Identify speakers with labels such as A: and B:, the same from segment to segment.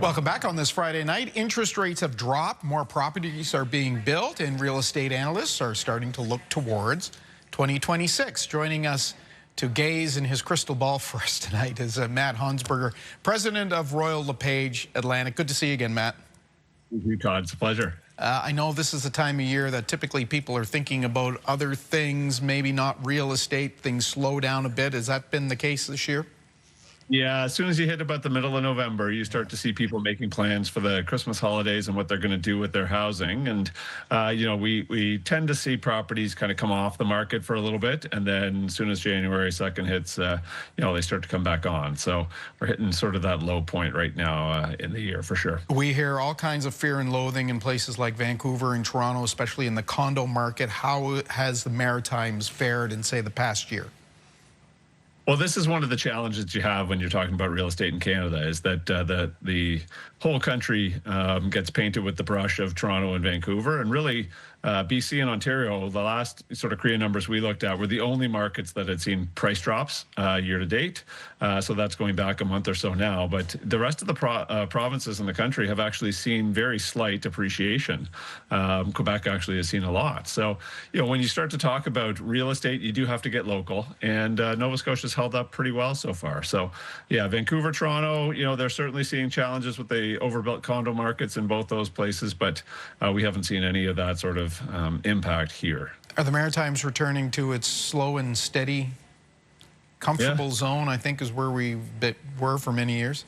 A: Welcome back on this Friday night. Interest rates have dropped, more properties are being built, and real estate analysts are starting to look towards 2026. Joining us to gaze in his crystal ball for us tonight is Matt Hansberger, president of Royal LePage Atlantic. Good to see you again, Matt.
B: Thank you, Todd. It's a pleasure.
A: I know this is the time of year that typically people are thinking about other things, maybe not real estate. Things slow down a bit. Has that been the case this year?
B: Yeah, as soon as you hit about the middle of November, you start to see people making plans for the Christmas holidays and what they're going to do with their housing. And, we tend to see properties kind of come off the market for a little bit. And then as soon as January 2nd hits, they start to come back on. So we're hitting sort of that low point right now in the year for sure.
A: We hear all kinds of fear and loathing in places like Vancouver and Toronto, especially in the condo market. How has the Maritimes fared in, say, the past year?
B: Well, this is one of the challenges you have when you're talking about real estate in Canada, is that the whole country gets painted with the brush of Toronto and Vancouver, and really BC and Ontario, the last sort of CREA numbers we looked at, were the only markets that had seen price drops year to date. So that's going back a month or so now. But the rest of the provinces in the country have actually seen very slight appreciation. Quebec actually has seen a lot. So, when you start to talk about real estate, you do have to get local. And Nova Scotia's held up pretty well so far. So, yeah, Vancouver, Toronto, they're certainly seeing challenges with the overbuilt condo markets in both those places. But we haven't seen any of that sort of impact here.
A: Are the Maritimes returning to its slow and steady, comfortable zone, I think, is where we were for many years?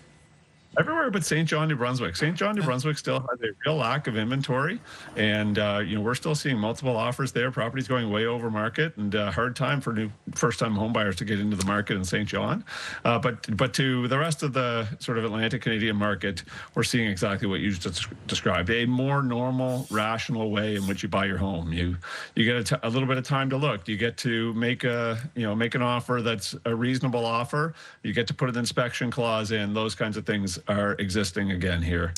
B: Everywhere but St. John, New Brunswick. St. John, New Brunswick still has a real lack of inventory, and we're still seeing multiple offers there. Properties going way over market, and hard time for new first-time home buyers to get into the market in St. John. But to the rest of the sort of Atlantic Canadian market, we're seeing exactly what you just described: a more normal, rational way in which you buy your home. You get a little bit of time to look. You get to make an offer that's a reasonable offer. You get to put an inspection clause in. Those kinds of things are existing again here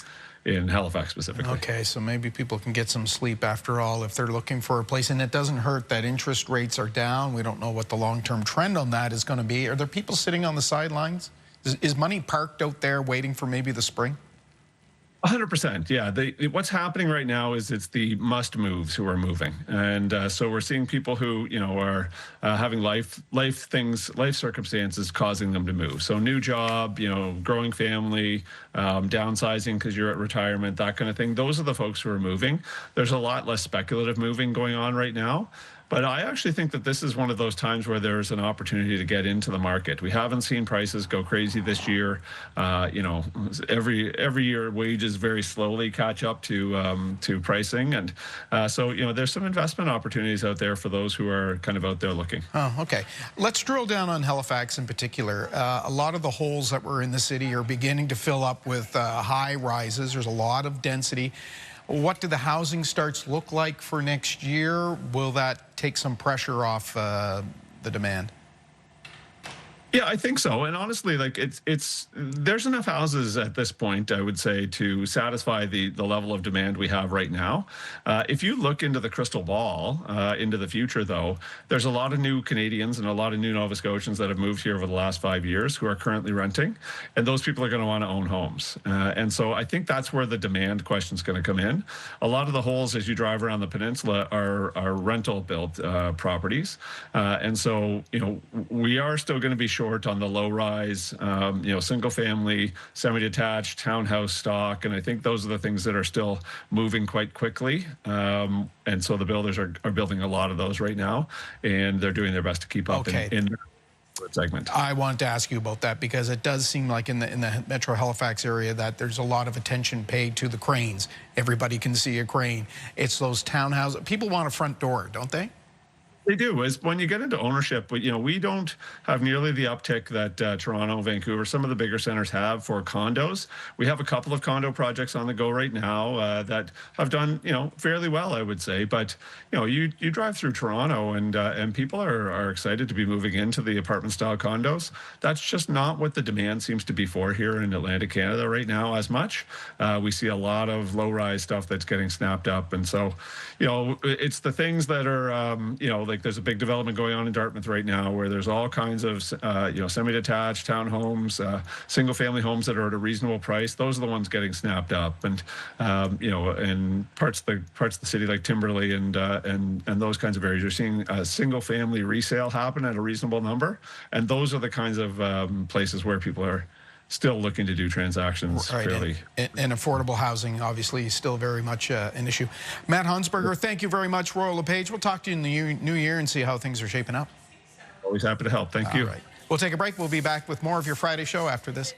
B: in Halifax specifically.
A: Okay, so maybe people can get some sleep after all if they're looking for a place. And it doesn't hurt that interest rates are down. We don't know what the long-term trend on that is going to be. Are there people sitting on the sidelines? Is money parked out there waiting for maybe the spring?
B: 100%. Yeah. What's happening right now is it's the must moves who are moving. And so we're seeing people who, are having life circumstances causing them to move. So new job, growing family, downsizing because you're at retirement, that kind of thing. Those are the folks who are moving. There's a lot less speculative moving going on right now. But I actually think that this is one of those times where there's an opportunity to get into the market. We haven't seen prices go crazy this year. Every year wages very slowly catch up to pricing, and so there's some investment opportunities out there for those who are kind of out there looking.
A: Oh, okay. Let's drill down on Halifax in particular. A lot of the holes that were in the city are beginning to fill up with high rises. There's a lot of density. What do the housing starts look like for next year? Will that take some pressure off the demand?
B: Yeah, I think so. And honestly, there's enough houses at this point, I would say, to satisfy the level of demand we have right now. If you look into the crystal ball, into the future, though, there's a lot of new Canadians and a lot of new Nova Scotians that have moved here over the last 5 years who are currently renting, and those people are going to want to own homes. And so I think that's where the demand question is going to come in. A lot of the holes as you drive around the peninsula are rental-built properties. And so, we are still going to be short on the low-rise, single-family, semi-detached, townhouse stock, and I think those are the things that are still moving quite quickly. And so the builders are building a lot of those right now, and they're doing their best to keep up in their segment.
A: I wanted to ask you about that because it does seem like in the Metro Halifax area that there's a lot of attention paid to the cranes. Everybody can see a crane. It's those townhouses. People want a front door, don't they?
B: They do. Is when you get into ownership, but we don't have nearly the uptick that Toronto, Vancouver, some of the bigger centers have for condos. We have a couple of condo projects on the go right now that have done fairly well, I would say. But you drive through Toronto and people are excited to be moving into the apartment style condos. That's just not what the demand seems to be for here in Atlantic Canada right now as much. We see a lot of low rise stuff that's getting snapped up, and so it's the things that are like like there's a big development going on in Dartmouth right now where there's all kinds of, semi-detached townhomes, single-family homes that are at a reasonable price. Those are the ones getting snapped up, and in parts of the city like Timberley and those kinds of areas, you're seeing a single-family resale happen at a reasonable number, and those are the kinds of places where people are still looking to do transactions fairly.
A: And affordable housing, obviously, is still very much an issue. Matt Hunsberger, thank you very much. Royal LePage, we'll talk to you in the new year and see how things are shaping up.
B: Always happy to help. Thank you.
A: All right. We'll take a break. We'll be back with more of your Friday show after this.